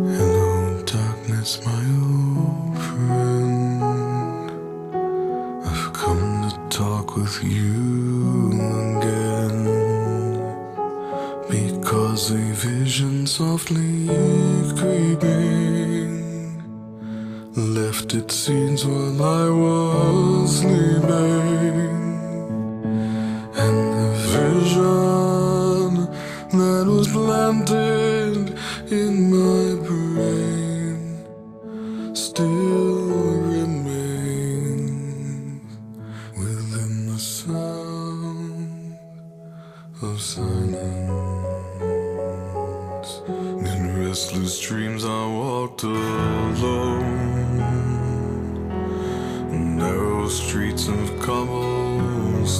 Hello, darkness, my old friend. I've come to talk with you again, because a vision softly creeping left its seeds while I was sleeping. And the vision that was planted in my brain still remains within the sound of silence. In restless dreams I walked alone, narrow streets of cobblestone.